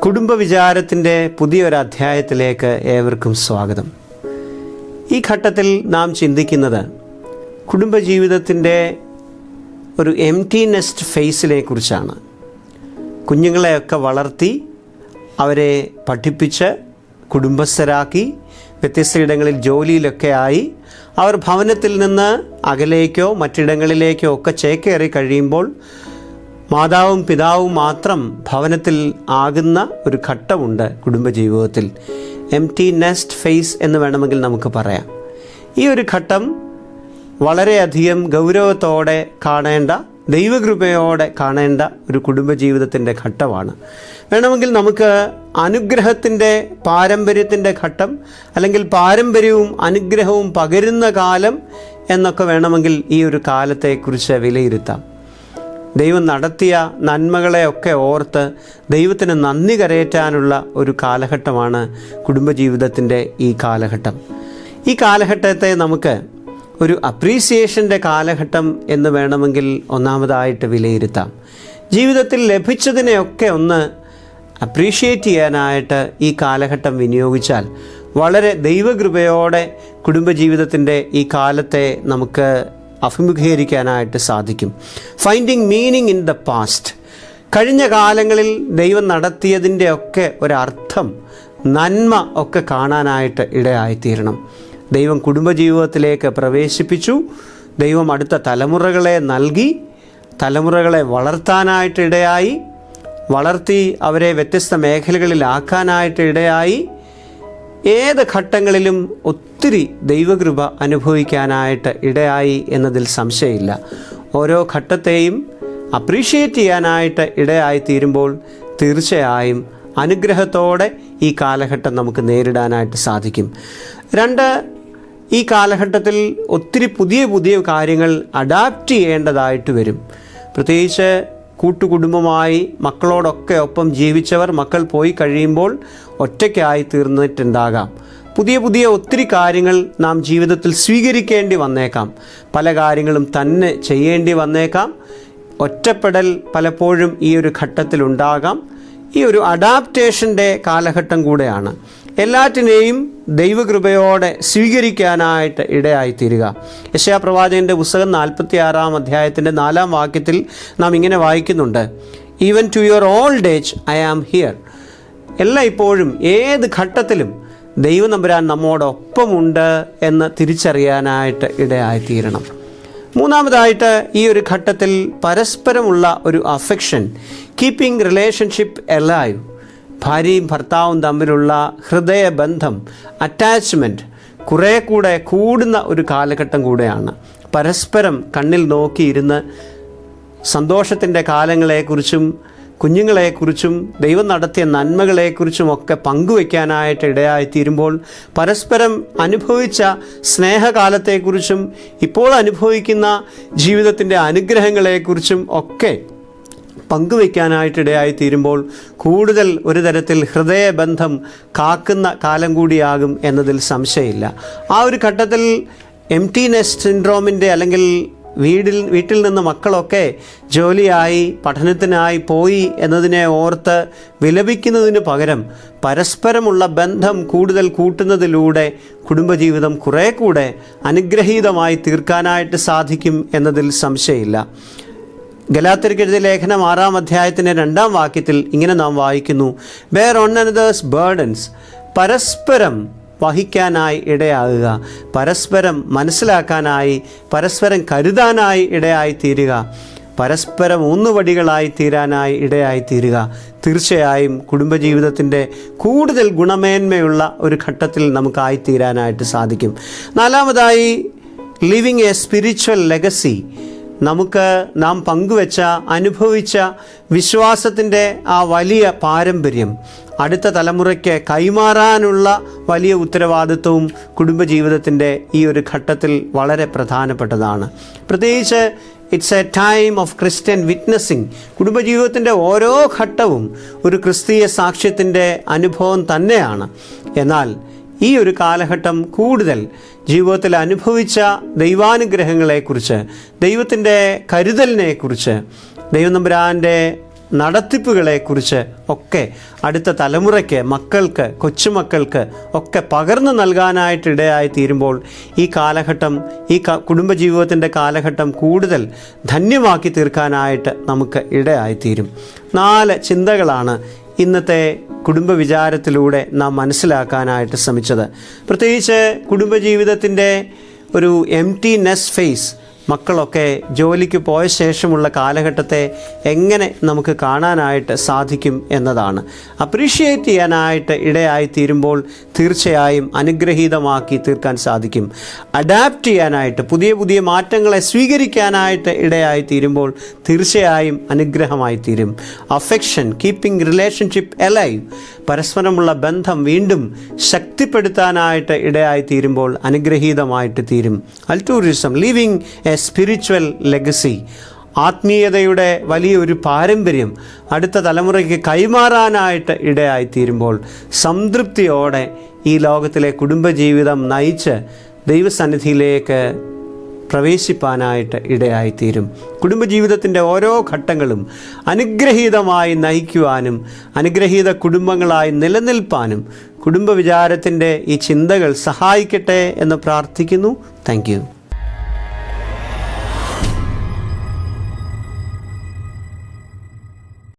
കുടുംബവിചാരത്തിൻ്റെ പുതിയൊരു അധ്യായത്തിലേക്ക് ഏവർക്കും സ്വാഗതം. ഈ ഘട്ടത്തിൽ നാം ചിന്തിക്കുന്നത് കുടുംബജീവിതത്തിൻ്റെ ഒരു എംപ്റ്റി നെസ്റ്റ് ഫേസിനെ കുറിച്ചാണ്. കുഞ്ഞുങ്ങളെയൊക്കെ വളർത്തി അവരെ പഠിപ്പിച്ച് കുടുംബസ്ഥരാക്കി വ്യത്യസ്തയിടങ്ങളിൽ ജോലിയിലൊക്കെ ആയി അവർ ഭവനത്തിൽ നിന്ന് അകലേക്കോ മറ്റിടങ്ങളിലേക്കോ ഒക്കെ ചേക്കേറി കഴിയുമ്പോൾ മാതാവും പിതാവും മാത്രം ഭവനത്തിൽ ആകുന്ന ഒരു ഘട്ടമുണ്ട് കുടുംബജീവിതത്തിൽ. എംപ്റ്റി നെസ്റ്റ് ഫേസ് എന്ന് വേണമെങ്കിൽ നമുക്ക് പറയാം. ഈ ഒരു ഘട്ടം വളരെയധികം ഗൗരവത്തോടെ കാണേണ്ട, ദൈവകൃപയോടെ കാണേണ്ട ഒരു കുടുംബജീവിതത്തിൻ്റെ ഘട്ടമാണ്. വേണമെങ്കിൽ നമുക്ക് അനുഗ്രഹത്തിൻ്റെ പാരമ്പര്യത്തിൻ്റെ ഘട്ടം, അല്ലെങ്കിൽ പാരമ്പര്യവും അനുഗ്രഹവും പകരുന്ന കാലം എന്നൊക്കെ വേണമെങ്കിൽ ഈ ഒരു കാലത്തെക്കുറിച്ച് വിലയിരുത്താം. ദൈവം നടത്തിയ നന്മകളെയൊക്കെ ഓർത്ത് ദൈവത്തിന് നന്ദി കരയറ്റാനുള്ള ഒരു കാലഘട്ടമാണ് കുടുംബജീവിതത്തിൻ്റെ ഈ കാലഘട്ടം. ഈ കാലഘട്ടത്തെ നമുക്ക് ഒരു അപ്രീസിയേഷൻ്റെ കാലഘട്ടം എന്ന് വേണമെങ്കിൽ ഒന്നാമതായിട്ട് വിലയിരുത്താം. ജീവിതത്തിൽ ലഭിച്ചതിനെയൊക്കെ ഒന്ന് അപ്രീഷിയേറ്റ് ചെയ്യാനായിട്ട് ഈ കാലഘട്ടം വിനിയോഗിച്ചാൽ വളരെ ദൈവകൃപയോടെ കുടുംബജീവിതത്തിൻ്റെ ഈ കാലത്തെ നമുക്ക് അഭിമുഖീകരിക്കാനായിട്ട് സാധിക്കും. Finding meaning in the past. കഴിഞ്ഞ കാലങ്ങളിൽ ദൈവം നടത്തിയതിൻ്റെ ഒക്കെ ഒരർത്ഥം, നന്മ ഒക്കെ കാണാനായിട്ട് ഇടയായിത്തീരണം. ദൈവം കുടുംബജീവിതത്തിലേക്ക് പ്രവേശിപ്പിച്ചു. ദൈവം അടുത്ത തലമുറകളെ നൽകി, തലമുറകളെ വളർത്താനായിട്ട് ഇടയായി, വളർത്തി അവരെ വ്യത്യസ്ത മേഖലകളിലാക്കാനായിട്ട് ഇടയായി. ഏത് ഘട്ടങ്ങളിലും ഒത്തിരി ദൈവകൃപ അനുഭവിക്കാനായിട്ട് ഇടയായി എന്നതിൽ സംശയമില്ല. ഓരോ ഘട്ടത്തെയും അപ്രീഷിയേറ്റ് ചെയ്യാനായിട്ട് ഇടയായി തീരുമ്പോൾ തീർച്ചയായും അനുഗ്രഹത്തോടെ ഈ കാലഘട്ടം നമുക്ക് നേരിടാനായിട്ട് സാധിക്കും. രണ്ട്, ഈ കാലഘട്ടത്തിൽ ഒത്തിരി പുതിയ കാര്യങ്ങൾ അഡാപ്റ്റ് ചെയ്യേണ്ടതായിട്ട് വരും. പ്രത്യേകിച്ച് കൂട്ടുകുടുംബമായി മക്കളോടൊക്കെ ഒപ്പം ജീവിച്ചവർ മക്കൾ പോയി കഴിയുമ്പോൾ ഒറ്റയ്ക്കായി തീർന്നിട്ടുണ്ടാകാം. പുതിയ ഒത്തിരി കാര്യങ്ങൾ നാം ജീവിതത്തിൽ സ്വീകരിക്കേണ്ടി വന്നേക്കാം. പല കാര്യങ്ങളും തന്നെ ചെയ്യേണ്ടി വന്നേക്കാം. ഒറ്റപ്പെടൽ പലപ്പോഴും ഈ ഒരു ഘട്ടത്തിലുണ്ടാകാം. ഈ ഒരു അഡാപ്റ്റേഷൻ്റെ കാലഘട്ടം കൂടെയാണ്. എല്ലാറ്റിനെയും ദൈവകൃപയോടെ സ്വീകരിക്കാനായിട്ട് ഇടയായിത്തീരുക. യെശയ്യാ പ്രവാചകൻ്റെ പുസ്തകം 46-ാം അധ്യായത്തിൻ്റെ 4-ാം വാക്യത്തിൽ നാം ഇങ്ങനെ വായിക്കുന്നുണ്ട്, even to your old age I am here. ഇപ്പോഴും ഏത് ഘട്ടത്തിലും ദൈവനമ്പുരാൻ നമ്മോടൊപ്പമുണ്ട് എന്ന് തിരിച്ചറിയാനായിട്ട് ഇടയായിത്തീരണം. മൂന്നാമതായിട്ട് ഈ ഒരു ഘട്ടത്തിൽ പരസ്പരമുള്ള ഒരു അഫെക്ഷൻ, കീപ്പിംഗ് റിലേഷൻഷിപ്പ് എലൈവ്. ഭാര്യയും ഭർത്താവും തമ്മിലുള്ള ഹൃദയബന്ധം, അറ്റാച്ച്മെൻറ്റ് കുറേ കൂടെ കൂടുന്ന ഒരു കാലഘട്ടം കൂടെയാണ്. പരസ്പരം കണ്ണിൽ നോക്കിയിരുന്ന് സന്തോഷത്തിൻ്റെ കാലങ്ങളെക്കുറിച്ചും കുഞ്ഞുങ്ങളെക്കുറിച്ചും ദൈവം നടത്തിയ നന്മകളെക്കുറിച്ചും ഒക്കെ പങ്കുവയ്ക്കാനായിട്ട് ഇടയായിത്തീരുമ്പോൾ പരസ്പരം അനുഭവിച്ച സ്നേഹകാലത്തെക്കുറിച്ചും ഇപ്പോൾ അനുഭവിക്കുന്ന ജീവിതത്തിൻ്റെ അനുഗ്രഹങ്ങളെക്കുറിച്ചും ഒക്കെ പങ്കുവയ്ക്കാനായിട്ടിടയായിത്തീരുമ്പോൾ കൂടുതൽ ഒരു തരത്തിൽ ഹൃദയബന്ധം കാക്കുന്ന കാലം കൂടിയാകും എന്നതിൽ സംശയമില്ല. ആ ഒരു ഘട്ടത്തിൽ എംപ്റ്റി നെസ്റ്റ് സിൻഡ്രോമിൻ്റെ, അല്ലെങ്കിൽ വീട്ടിൽ നിന്ന് മക്കളൊക്കെ ജോലിയായി പഠനത്തിനായി പോയി എന്നതിനെ ഓർത്ത് വിലപിക്കുന്നതിന് പകരം പരസ്പരമുള്ള ബന്ധം കൂടുതൽ കൂട്ടുന്നതിലൂടെ കുടുംബജീവിതം കുറേ കൂടെ അനുഗ്രഹീതമായി തീർക്കാനായിട്ട് സാധിക്കും എന്നതിൽ സംശയമില്ല. ഗലാത്യർക്ക് എഴുതിയ ലേഖനം 6-ാം അധ്യായത്തിൻ്റെ 2-ാം വാക്യത്തിൽ ഇങ്ങനെ നാം വായിക്കുന്നു, ബെയർ വൺ അനദേഴ്സ് ബർഡൻസ്. പരസ്പരം വഹിക്കാനായി ഇടയാകുക, പരസ്പരം മനസ്സിലാക്കാനായി, പരസ്പരം കരുതാനായി ഇടയായി തീരുക, പരസ്പരം ഊന്നുവടികളായി തീരാനായി ഇടയായി തീരുക. തീർച്ചയായും കുടുംബജീവിതത്തിൻ്റെ കൂടുതൽ ഗുണമേന്മയുള്ള ഒരു ഘട്ടത്തിൽ നമുക്കായിത്തീരാനായിട്ട് സാധിക്കും. നാലാമതായി, ലിവിങ് എ സ്പിരിച്വൽ ലെഗസി. നാം പങ്കുവെച്ച, അനുഭവിച്ച വിശ്വാസത്തിൻ്റെ ആ വലിയ പാരമ്പര്യം അടുത്ത തലമുറയ്ക്ക് കൈമാറാനുള്ള വലിയ ഉത്തരവാദിത്വവും കുടുംബജീവിതത്തിൻ്റെ ഈ ഒരു ഘട്ടത്തിൽ വളരെ പ്രധാനപ്പെട്ടതാണ്. പ്രത്യേകിച്ച് it's a time of Christian witnessing. കുടുംബജീവിതത്തിൻ്റെ ഓരോ ഘട്ടവും ഒരു ക്രിസ്തീയ സാക്ഷ്യത്തിൻ്റെ അനുഭവം തന്നെയാണ്. എന്നാൽ ഈ ഒരു കാലഘട്ടം കൂടുതൽ ജീവിതത്തിൽ അനുഭവിച്ച ദൈവാനുഗ്രഹങ്ങളെക്കുറിച്ച്, ദൈവത്തിൻ്റെ കരുതലിനെക്കുറിച്ച്, ദൈവനമ്പുരാൻ്റെ നടത്തിപ്പുകളെക്കുറിച്ച് ഒക്കെ അടുത്ത തലമുറയ്ക്ക്, മക്കൾക്ക്, കൊച്ചുമക്കൾക്ക് ഒക്കെ പകർന്നു നൽകാനായിട്ട് ഇടയായി തീരുമ്പോൾ ഈ കാലഘട്ടം, ഈ കുടുംബജീവിതത്തിൻ്റെ കാലഘട്ടം കൂടുതൽ ധന്യമാക്കി തീർക്കാനായിട്ട് നമുക്ക് ഇടയായിത്തീരും. 4 ചിന്തകളാണ് ഇന്നത്തെ കുടുംബവിചാരത്തിലൂടെ നാം മനസ്സിലാക്കാനായിട്ട് ശ്രമിച്ചത്. പ്രത്യേകിച്ച് കുടുംബജീവിതത്തിൻ്റെ ഒരു എംപ്റ്റിനെസ് ഫേസ്, മക്കളൊക്കെ ജോലിക്ക് പോയ ശേഷമുള്ള കാലഘട്ടത്തെ എങ്ങനെ നമുക്ക് കാണാനായിട്ട് സാധിക്കും എന്നതാണ്. അപ്രീഷിയേറ്റ് ചെയ്യാനായിട്ട് ഇടയായിത്തീരുമ്പോൾ തീർച്ചയായും അനുഗ്രഹീതമാക്കി തീർക്കാൻ സാധിക്കും. അഡാപ്റ്റ് ചെയ്യാനായിട്ട്, പുതിയ പുതിയ മാറ്റങ്ങളെ സ്വീകരിക്കാനായിട്ട് ഇടയായിത്തീരുമ്പോൾ തീർച്ചയായും അനുഗ്രഹമായി തീരും. അഫെക്ഷൻ, കീപ്പിംഗ് റിലേഷൻഷിപ്പ് എലൈവ്, പരസ്പരമുള്ള ബന്ധം വീണ്ടും ശക്തിപ്പെടുത്താനായിട്ട് ഇടയായിത്തീരുമ്പോൾ അനുഗ്രഹീതമായിട്ട് തീരും. അൾട്ടൂറിസം, ലീവിങ് എ സ്പിരിച്വൽ ലെഗസി, ആത്മീയതയുടെ വലിയൊരു പാരമ്പര്യം അടുത്ത തലമുറയ്ക്ക് കൈമാറാനായിട്ട് ഇടയായിത്തീരുമ്പോൾ സംതൃപ്തിയോടെ ഈ ലോകത്തിലെ കുടുംബജീവിതം നയിച്ച് ദൈവസന്നിധിയിലേക്ക് പ്രവേശിപ്പാനായിട്ട് ഇടയായിത്തീരും. കുടുംബജീവിതത്തിൻ്റെ ഓരോ ഘട്ടങ്ങളും അനുഗ്രഹീതമായി നയിക്കുവാനും അനുഗ്രഹീത കുടുംബങ്ങളായി നിലനിൽപ്പാനും കുടുംബവിചാരത്തിൻ്റെ ഈ ചിന്തകൾ സഹായിക്കട്ടെ എന്ന് പ്രാർത്ഥിക്കുന്നു. Thank you.